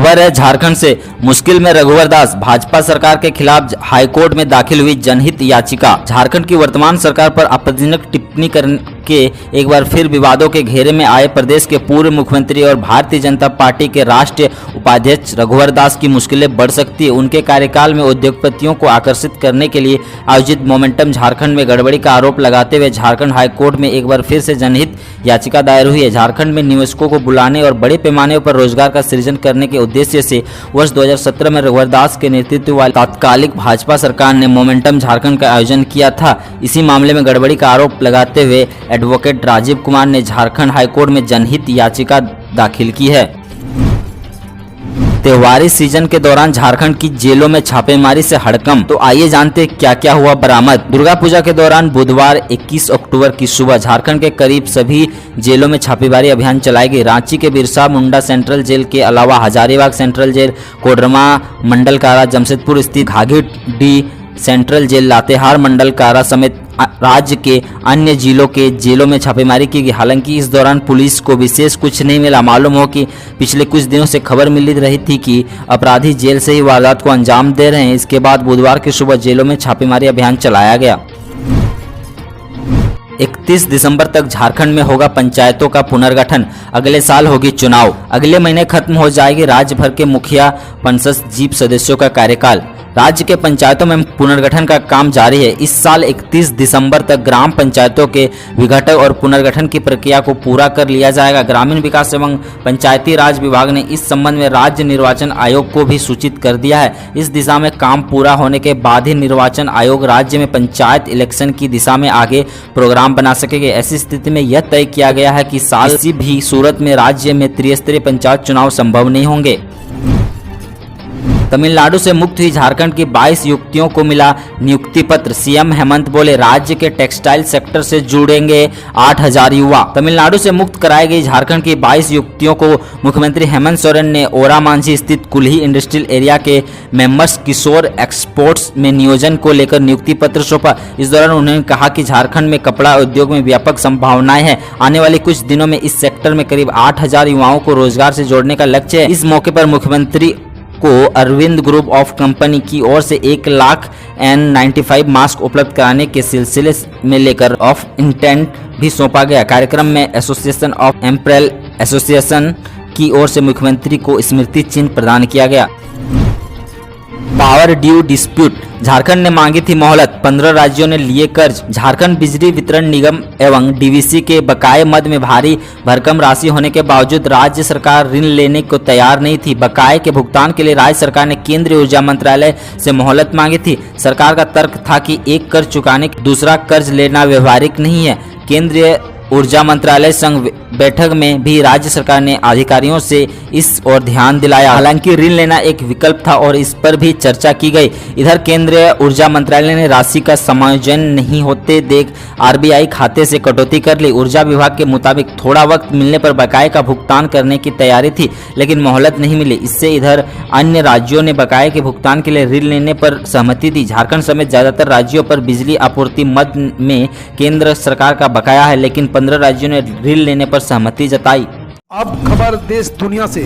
खबर है झारखंड से। मुश्किल में रघुवर दास। भाजपा सरकार के खिलाफ हाईकोर्ट में दाखिल हुई जनहित याचिका। झारखंड की वर्तमान सरकार पर आपत्तिजनक टिप्पणी करके एक बार फिर विवादों के घेरे में आए प्रदेश के पूर्व मुख्यमंत्री और भारतीय जनता पार्टी के राष्ट्रीय उपाध्यक्ष रघुवर दास की मुश्किलें बढ़ सकती है। उनके कार्यकाल में उद्योगपतियों को आकर्षित करने के लिए आयोजित मोमेंटम झारखंड में गड़बड़ी का आरोप लगाते हुए झारखंड हाईकोर्ट में एक बार फिर से जनहित याचिका दायर हुई है। झारखंड में निवेशकों को बुलाने और बड़े पैमाने पर रोजगार का सृजन करने के उद्देश्य से वर्ष 2017 में रघुवर दास के नेतृत्व वाली तात्कालिक भाजपा सरकार ने मोमेंटम झारखंड का आयोजन किया था। इसी मामले में गड़बड़ी का आरोप लगाते हुए एडवोकेट राजीव कुमार ने झारखंड हाईकोर्ट में जनहित याचिका दाखिल की है। त्योहारी सीजन के दौरान झारखंड की जेलों में छापेमारी से हड़कंप। तो आइए जानते क्या क्या हुआ बरामद। दुर्गा पूजा के दौरान बुधवार 21 अक्टूबर की सुबह झारखंड के करीब सभी जेलों में छापेमारी अभियान चलाई गई। रांची के बिरसा मुंडा सेंट्रल जेल के अलावा हजारीबाग सेंट्रल जेल, कोडरमा मंडल कारा, जमशेदपुर स्थित घाघीडीह सेंट्रल जेल, लातेहार मंडल कारा समेत राज्य के अन्य जिलों के जेलों में छापेमारी की गई। हालांकि इस दौरान पुलिस को विशेष कुछ नहीं मिला। मालूम हो कि पिछले कुछ दिनों से खबर मिल रही थी कि अपराधी जेल से ही वारदात को अंजाम दे रहे हैं। इसके बाद बुधवार की सुबह जेलों में छापेमारी अभियान चलाया गया। 31 दिसंबर तक झारखंड में होगा पंचायतों का पुनर्गठन। अगले साल होगी चुनाव। अगले महीने खत्म हो जाएगी राज्य भर के मुखिया पंचायत जीप सदस्यों का कार्यकाल। राज्य के पंचायतों में पुनर्गठन का काम जारी है। इस साल 31 दिसंबर तक ग्राम पंचायतों के विघटन और पुनर्गठन की प्रक्रिया को पूरा कर लिया जाएगा। ग्रामीण विकास एवं पंचायती राज विभाग ने इस संबंध में राज्य निर्वाचन आयोग को भी सूचित कर दिया है। इस दिशा में काम पूरा होने के बाद ही निर्वाचन आयोग राज्य में पंचायत इलेक्शन की दिशा में आगे प्रोग्राम बना सकेंगे। ऐसी स्थिति में यह तय किया गया है कि साल किसी भी सूरत में राज्य में त्रिस्तरीय पंचायत चुनाव संभव नहीं होंगे। तमिलनाडु से मुक्त हुई झारखंड की 22 युवतियों को मिला नियुक्ति पत्र। सीएम हेमंत बोले राज्य के टेक्सटाइल सेक्टर से जुड़ेंगे 8000 युवा। तमिलनाडु से मुक्त कराई गई झारखंड की 22 युवतियों को मुख्यमंत्री हेमंत सोरेन ने ओरामांझी स्थित कुल्ही इंडस्ट्रियल एरिया के मेंबर्स किशोर एक्सपोर्ट्स में नियोजन को लेकर नियुक्ति पत्र सौंपा। इस दौरान उन्होंने कहा कि झारखंड में कपड़ा उद्योग में व्यापक संभावनाएं हैं। आने वाले कुछ दिनों में इस सेक्टर में करीब 8000 युवाओं को रोजगार से जोड़ने का लक्ष्य है। इस मौके पर मुख्यमंत्री को अरविंद ग्रुप ऑफ कंपनी की ओर से 1 लाख N95 मास्क उपलब्ध कराने के सिलसिले में लेकर ऑफ इंटेंट भी सौंपा गया। कार्यक्रम में एसोसिएशन ऑफ एम्पैरेल एसोसिएशन की ओर से मुख्यमंत्री को स्मृति चिन्ह प्रदान किया गया। Power due dispute. झारखंड ने मांगी थी मोहलत, 15 राज्यों ने लिए कर्ज। झारखंड बिजली वितरण निगम एवं डीवीसी के बकाये मद में भारी भरकम राशि होने के बावजूद राज्य सरकार ऋण लेने को तैयार नहीं थी। बकाये के भुगतान के लिए राज्य सरकार ने केंद्रीय ऊर्जा मंत्रालय से मोहलत मांगी थी। सरकार का तर्क था कि एक कर्ज चुकाने दूसरा कर्ज लेना व्यवहारिक नहीं है। केंद्रीय ऊर्जा मंत्रालय संघ बैठक में भी राज्य सरकार ने अधिकारियों से इस ओर ध्यान दिलाया। हालांकि ऋण लेना एक विकल्प था और इस पर भी चर्चा की गई। इधर केंद्रीय ऊर्जा मंत्रालय ने राशि का समायोजन नहीं होते देख आरबीआई खाते से कटौती कर ली। ऊर्जा विभाग के मुताबिक थोड़ा वक्त मिलने पर बकाये का भुगतान करने की तैयारी थी, लेकिन मोहलत नहीं मिली। इससे इधर अन्य राज्यों ने बकाये के भुगतान के लिए ऋण लेने पर सहमति दी। झारखंड समेत ज्यादातर राज्यों पर बिजली आपूर्ति मद में केंद्र सरकार का बकाया है, लेकिन 15 राज्यों ने ऋण लेने पर सहमति जताई। अब खबर देश दुनिया से।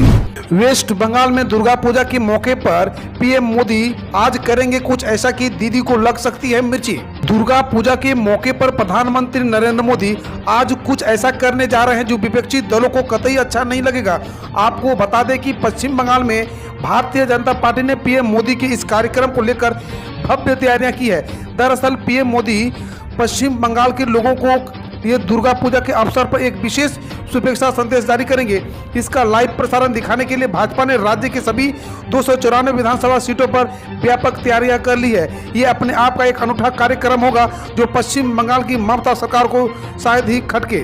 वेस्ट बंगाल में दुर्गा पूजा के मौके पर पीएम मोदी आज करेंगे कुछ ऐसा कि दीदी को लग सकती है मिर्ची। दुर्गा पूजा के मौके पर प्रधानमंत्री नरेंद्र मोदी आज कुछ ऐसा करने जा रहे हैं जो विपक्षी दलों को कतई अच्छा नहीं लगेगा। आपको बता दें कि पश्चिम बंगाल में भारतीय जनता पार्टी ने पीएम मोदी के इस कार्यक्रम को लेकर भव्य तैयारियां की है। दरअसल पीएम मोदी पश्चिम बंगाल के लोगों को ये दुर्गा पूजा के अवसर पर एक विशेष शुभेच्छा संदेश जारी करेंगे। इसका लाइव प्रसारण दिखाने के लिए भाजपा ने राज्य के सभी 294 विधानसभा सीटों पर व्यापक तैयारियां कर ली है। ये अपने आप का एक अनूठा कार्यक्रम होगा जो पश्चिम बंगाल की ममता सरकार को शायद ही खटके।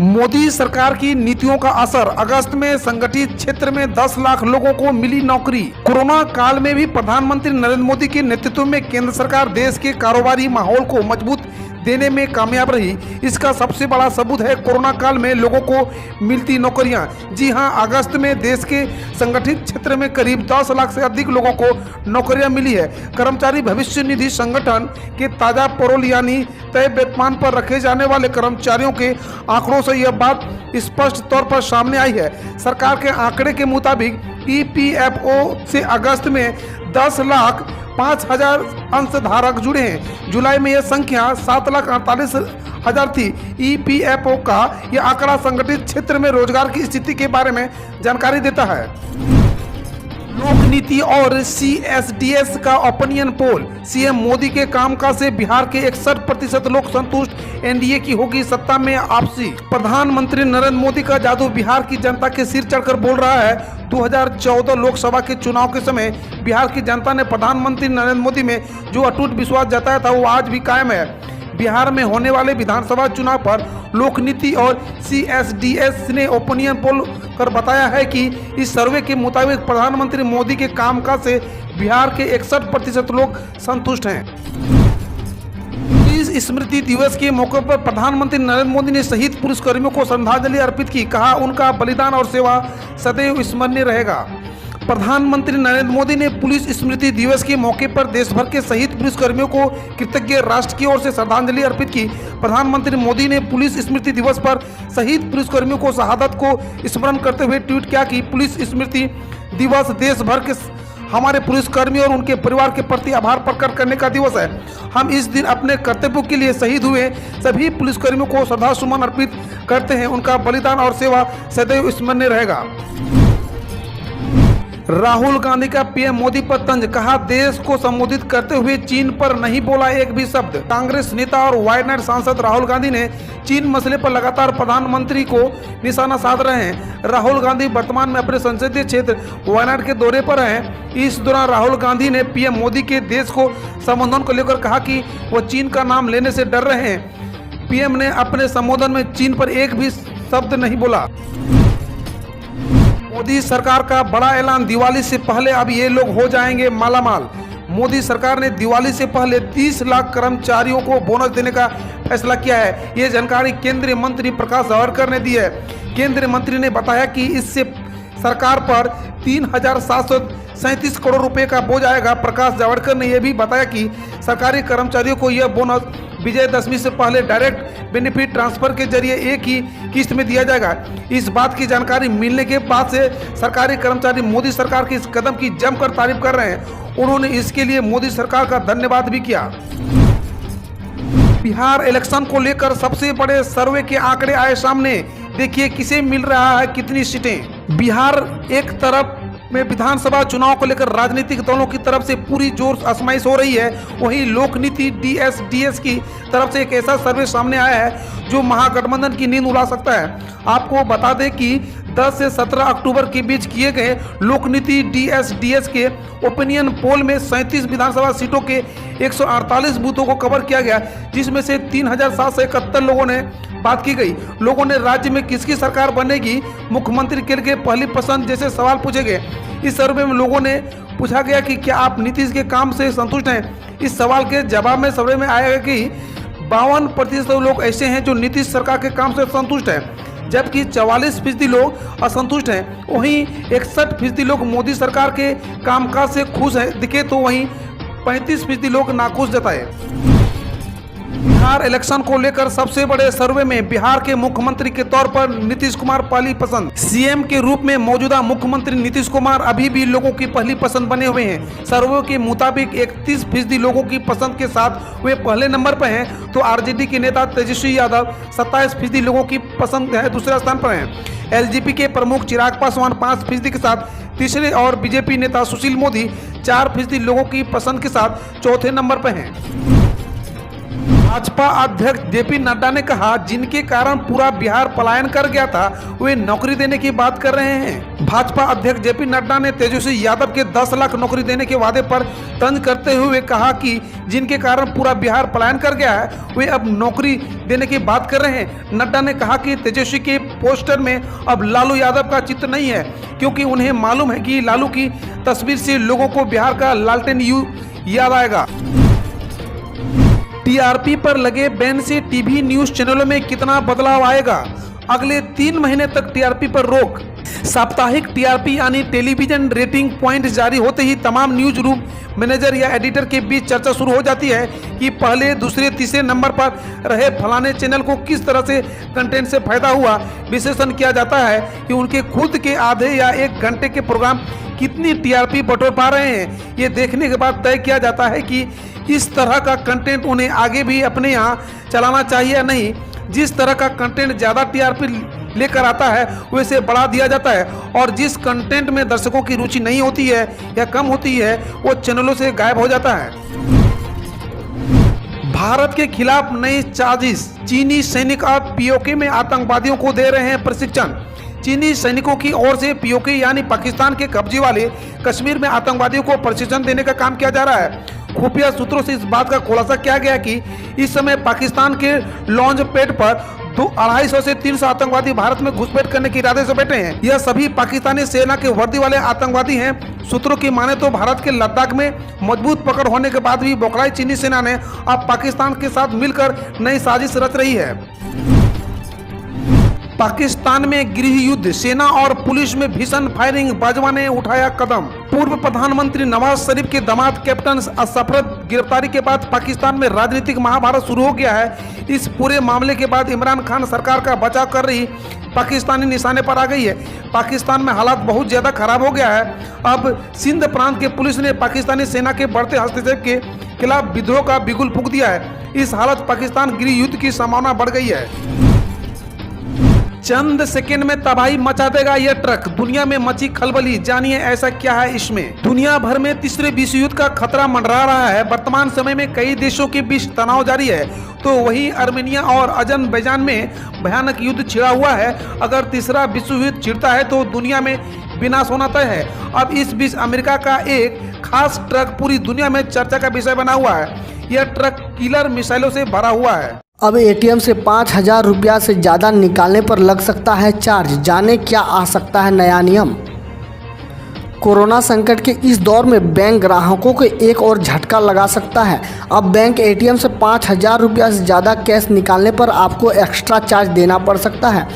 मोदी सरकार की नीतियों का असर। अगस्त में संगठित क्षेत्र में 10 लाख लोगों को मिली नौकरी। कोरोना काल में भी प्रधानमंत्री नरेंद्र मोदी के नेतृत्व में केंद्र सरकार देश के कारोबारी माहौल को मजबूत देने में कामयाब रही। इसका सबसे बड़ा सबूत है कोरोना काल में लोगों को मिलती नौकरियां। जी हां, अगस्त में देश के संगठित क्षेत्र में करीब 10 लाख से अधिक लोगों को नौकरियां मिली है। कर्मचारी भविष्य निधि संगठन के ताजा पैरोल यानी तय वेतन पर रखे जाने वाले कर्मचारियों के आंकड़ों से यह बात स्पष्ट तौर पर सामने आई है। सरकार के आंकड़े के मुताबिक EPFO से अगस्त में 10,05,000 अंशधारक जुड़े हैं। जुलाई में यह संख्या 7,48,000 थी। EPFO का यह आंकड़ा संगठित क्षेत्र में रोजगार की स्थिति के बारे में जानकारी देता है। लोक नीति और CSDS का ओपिनियन पोल। सीएम मोदी के कामकाज से बिहार के 61% लोग संतुष्ट। NDA की होगी सत्ता में वापसी। प्रधानमंत्री नरेंद्र मोदी का जादू बिहार की जनता के सिर चढ़कर बोल रहा है। 2014 लोकसभा के चुनाव के समय बिहार की जनता ने प्रधानमंत्री नरेंद्र मोदी में जो अटूट विश्वास जताया था वो आज भी कायम है। बिहार में होने वाले विधानसभा चुनाव पर लोक नीति और CSDS ने ओपिनियन पोल कर बताया है कि इस सर्वे के मुताबिक प्रधानमंत्री मोदी के कामकाज से बिहार के 61% लोग संतुष्ट हैं। पुलिस स्मृति दिवस के मौके पर प्रधानमंत्री नरेंद्र मोदी ने शहीद पुलिसकर्मियों को श्रद्धांजलि अर्पित की। कहा, उनका बलिदान और सेवा सदैव स्मरणीय रहेगा। प्रधानमंत्री नरेंद्र मोदी ने पुलिस स्मृति दिवस के मौके पर देश भर के शहीद पुलिसकर्मियों को कृतज्ञ राष्ट्र की ओर से श्रद्धांजलि अर्पित की। प्रधानमंत्री मोदी ने पुलिस स्मृति दिवस पर शहीद पुलिसकर्मियों को शहादत को स्मरण करते हुए ट्वीट किया कि पुलिस स्मृति दिवस देश भर के हमारे पुलिसकर्मी और उनके परिवार के प्रति आभार प्रकट करने का दिवस है। हम इस दिन अपने कर्तव्यों के लिए शहीद हुए सभी पुलिसकर्मियों को श्रद्धासुमन अर्पित करते हैं। उनका बलिदान और सेवा सदैव स्मरणीय रहेगा। राहुल गांधी का PM मोदी पर तंज। कहा, देश को संबोधित करते हुए चीन पर नहीं बोला एक भी शब्द। कांग्रेस नेता और वायनाड सांसद राहुल गांधी ने चीन मसले पर लगातार प्रधानमंत्री को निशाना साध रहे हैं। राहुल गांधी वर्तमान में अपने संसदीय क्षेत्र वायनाड के दौरे पर हैं। इस दौरान राहुल गांधी ने PM मोदी के देश को संबोधन को लेकर कहा कि वो चीन का नाम लेने से डर रहे हैं। PM ने अपने संबोधन में चीन पर एक भी शब्द नहीं बोला। मोदी सरकार का बड़ा ऐलान। दिवाली से पहले अब ये लोग हो जाएंगे मालामाल। मोदी सरकार ने दिवाली से पहले 30 लाख कर्मचारियों को बोनस देने का फैसला किया है। ये जानकारी केंद्रीय मंत्री प्रकाश जावड़ेकर ने दी है। केंद्रीय मंत्री ने बताया कि इससे सरकार पर 3,737 करोड़ रुपए का बोझ आएगा। प्रकाश जावड़ेकर ने यह भी बताया कि सरकारी कर्मचारियों को यह बोनस विजयदशमी से पहले डायरेक्ट बेनिफिट ट्रांसफर के जरिए एक ही किस्त में दिया जाएगा। इस बात की जानकारी मिलने के बाद से सरकारी कर्मचारी मोदी सरकार के इस कदम की जमकर तारीफ कर रहे हैं। उन्होंने इसके लिए मोदी सरकार का धन्यवाद भी किया। बिहार इलेक्शन को लेकर सबसे बड़े सर्वे के आंकड़े आए सामने। देखिए किसे मिल रहा है कितनी सीटें। बिहार एक तरफ में विधानसभा चुनाव को लेकर राजनीतिक दलों की तरफ से पूरी जोर आजमाइश हो रही है। वहीं लोक नीति DSDS की तरफ से एक ऐसा सर्वे सामने आया है जो महागठबंधन की नींद उड़ा सकता है। आपको बता दें कि 10 से 17 अक्टूबर के बीच किए गए लोक नीति DSDS के ओपिनियन पोल में 37 विधानसभा सीटों के 148 बूथों को कवर किया गया, जिसमें से 3,771 लोगों ने बात की गई। लोगों ने राज्य में किसकी सरकार बनेगी, मुख्यमंत्री के लिए पहली पसंद जैसे सवाल पूछे गए। इस सर्वे में लोगों ने पूछा गया कि क्या आप नीतीश के काम से संतुष्ट हैं। इस सवाल के जवाब में सर्वे में आया कि 52% लोग ऐसे हैं जो नीतीश सरकार के काम से संतुष्ट हैं, जबकि 44% लोग असंतुष्ट हैं। वहीं 61% लोग मोदी सरकार के कामकाज से खुश हैं दिखे, तो वहीं 35% लोग नाखुश जताए। बिहार इलेक्शन को लेकर सबसे बड़े सर्वे में बिहार के मुख्यमंत्री के तौर पर नीतीश कुमार पहली पसंद। सीएम के रूप में मौजूदा मुख्यमंत्री नीतीश कुमार अभी भी लोगों की पहली पसंद बने हुए हैं। सर्वे के मुताबिक 31% लोगों की पसंद के साथ वे पहले नंबर पर हैं, तो आरजेडी के नेता तेजस्वी यादव 27% लोगों की पसंद है दूसरे स्थान पर हैं। एलजेपी के प्रमुख चिराग पासवान 5% के साथ तीसरे और बीजेपी नेता सुशील मोदी 4% लोगों की पसंद के साथ चौथे नंबर पर हैं। भाजपा अध्यक्ष जेपी नड्डा ने कहा, जिनके कारण पूरा बिहार पलायन कर गया था वे नौकरी देने की बात कर रहे हैं। भाजपा अध्यक्ष जेपी नड्डा ने तेजस्वी यादव के 10 लाख नौकरी देने के वादे पर तंज करते हुए कहा कि जिनके कारण पूरा बिहार पलायन कर गया है वे अब नौकरी देने की बात कर रहे हैं। नड्डा ने कहा कि तेजस्वी के पोस्टर में अब लालू यादव का चित्र नहीं है, क्योंकि उन्हें मालूम है कि लालू की तस्वीर से लोगों को बिहार का लालटेन याद आएगा। टीआरपी पर लगे बैन से टीवी न्यूज चैनलों में कितना बदलाव आएगा? अगले 3 महीने तक टीआरपी पर रोक। साप्ताहिक टीआरपी यानी टेलीविजन रेटिंग पॉइंट जारी होते ही तमाम न्यूज रूम मैनेजर या एडिटर के बीच चर्चा शुरू हो जाती है कि पहले, दूसरे, तीसरे नंबर पर रहे फलाने चैनल को किस तरह से कंटेंट से फायदा हुआ। विश्लेषण किया जाता है कि उनके खुद के आधे या 1 घंटे के प्रोग्राम कितनी टीआरपी बटोर पा रहे हैं। ये देखने के बाद तय किया जाता है कि इस तरह का कंटेंट उन्हें आगे भी अपने यहाँ चलाना चाहिए या नहीं। जिस तरह का कंटेंट ज़्यादा टीआरपी लेकर आता है वैसे बढ़ा दिया जाता है, और जिस कंटेंट में दर्शकों की रुचि नहीं होती है या कम होती है वो चैनलों से गायब हो जाता है। भारत के खिलाफ नई साजिश। चीनी सैनिक अब पीओके में आतंकवादियों को दे रहे हैं प्रशिक्षण। चीनी सैनिकों की ओर से पीओके यानी पाकिस्तान के कब्जे वाले कश्मीर में आतंकवादियों को प्रशिक्षण देने का काम किया जा रहा है। खुफिया सूत्रों से इस बात का खुलासा किया गया कि इस समय पाकिस्तान के लॉन्च पैड पर 250 से 300 आतंकवादी भारत में घुसपैठ करने के इरादे से बैठे हैं। यह सभी पाकिस्तानी सेना के वर्दी वाले आतंकवादी हैं। सूत्रों की माने तो भारत के लद्दाख में मजबूत पकड़ होने के बाद भी बौखलाई चीनी सेना ने अब पाकिस्तान के साथ मिलकर नई साजिश रच रही है। पाकिस्तान में गृह युद्ध, सेना और पुलिस में भीषण फायरिंग, बाजवा ने उठाया कदम। पूर्व प्रधानमंत्री नवाज शरीफ के दामाद कैप्टन असफरत गिरफ्तारी के बाद पाकिस्तान में राजनीतिक महाभारत शुरू हो गया है। इस पूरे मामले के बाद इमरान खान सरकार का बचाव कर रही पाकिस्तानी निशाने पर आ गई है। पाकिस्तान में हालात बहुत ज़्यादा खराब हो गया है। अब सिंध प्रांत के पुलिस ने पाकिस्तानी सेना के बढ़ते हस्तक्षेप के खिलाफ विद्रोह का बिगुल फूंक दिया है। इस हालत पाकिस्तान गृह युद्ध की संभावना बढ़ गई है। चंद सेकंड में तबाही मचा देगा यह ट्रक, दुनिया में मची खलबली। जानिए ऐसा क्या है इसमें। दुनिया भर में तीसरे विश्व युद्ध का खतरा मंडरा रहा है। वर्तमान समय में कई देशों के बीच तनाव जारी है, तो वहीं आर्मेनिया और अजरबैजान में भयानक युद्ध छिड़ा हुआ है। अगर तीसरा विश्व युद्ध छिड़ता है तो दुनिया में विनाश होना तय है। अब इस बीच अमेरिका का एक खास ट्रक पूरी दुनिया में चर्चा का विषय बना हुआ है। यह ट्रक किलर मिसाइलों से भरा हुआ है। अब एटीएम से 5,000 रुपया से ज़्यादा निकालने पर लग सकता है चार्ज। जाने क्या आ सकता है नया नियम। कोरोना संकट के इस दौर में बैंक ग्राहकों को एक और झटका लगा सकता है। अब बैंक एटीएम से 5,000 रुपया से ज़्यादा कैश निकालने पर आपको एक्स्ट्रा चार्ज देना पड़ सकता है।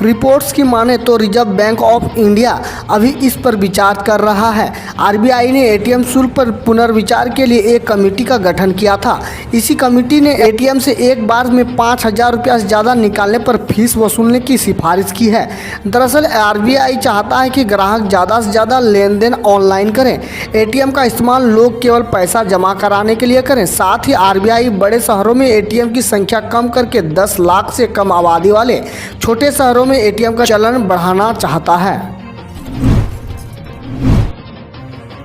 रिपोर्ट्स की माने तो रिजर्व बैंक ऑफ इंडिया अभी इस पर विचार कर रहा है। आरबीआई ने एटीएम शुल्क पर पुनर्विचार के लिए एक कमेटी का गठन किया था। इसी कमेटी ने एटीएम से एक बार में 5,000 रुपया से ज़्यादा निकालने पर फीस वसूलने की सिफारिश की है। दरअसल आरबीआई चाहता है कि ग्राहक ज़्यादा से ज़्यादा लेनदेन ऑनलाइन करें। एटीएम का इस्तेमाल लोग केवल पैसा जमा कराने के लिए करें। साथ ही आरबीआई बड़े शहरों में एटीएम की संख्या कम करके 10 लाख से कम आबादी वाले छोटे शहरों में एटीएम का चलन बढ़ाना चाहता है।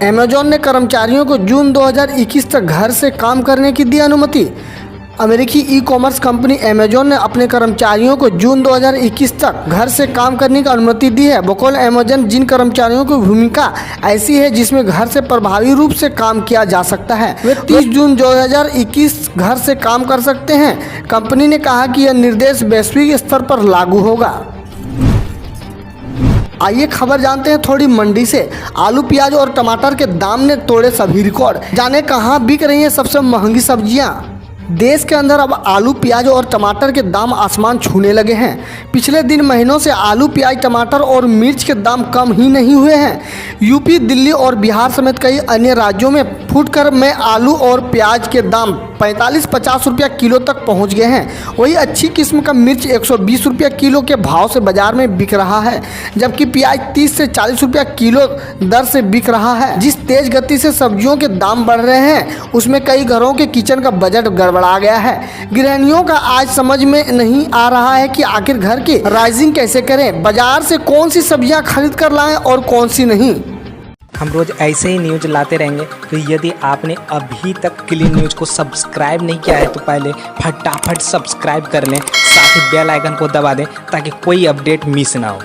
अमेजॉन ने कर्मचारियों को जून 2021 तक घर से काम करने की दी अनुमति। अमेरिकी ई कॉमर्स कंपनी अमेजॉन ने अपने कर्मचारियों को जून 2021 तक घर से काम करने की अनुमति दी है। बकौल अमेजॉन जिन कर्मचारियों की भूमिका ऐसी है जिसमें घर से प्रभावी रूप से काम किया जा सकता है, वे 30 जून 2021 घर से काम कर सकते हैं। कंपनी ने कहा कि यह निर्देश वैश्विक स्तर पर लागू होगा। आइए खबर जानते हैं थोड़ी मंडी से। आलू, प्याज और टमाटर के दाम ने तोड़े सभी रिकॉर्ड। जाने कहां बिक रही हैं सबसे महंगी सब्जियां। देश के अंदर अब आलू, प्याज और टमाटर के दाम आसमान छूने लगे हैं। पिछले दिन महीनों से आलू, प्याज, टमाटर और मिर्च के दाम कम ही नहीं हुए हैं। यूपी, दिल्ली और बिहार समेत कई अन्य राज्यों में फुटकर में आलू और प्याज के दाम 45-50 रुपया किलो तक पहुंच गए हैं। वही अच्छी किस्म का मिर्च 120 रुपया किलो के भाव से बाजार में बिक रहा है, जबकि प्याज 30 से 40 रुपया किलो दर से बिक रहा है। जिस तेज गति से सब्जियों के दाम बढ़ रहे हैं उसमें कई घरों के किचन का बजट गड़बड़ा गया है। गृहिणियों का आज समझ में नहीं आ रहा है कि आखिर घर की राइजिंग कैसे करें, बाजार से कौन सी सब्जियां खरीद कर लाएं और कौन सी नहीं। हम रोज ऐसे ही न्यूज लाते रहेंगे, तो यदि आपने अभी तक क्लीन न्यूज को सब्सक्राइब नहीं किया है तो पहले फटाफट सब्सक्राइब कर लें, साथ ही बेल आइकन को दबा दें ताकि कोई अपडेट मिस ना हो।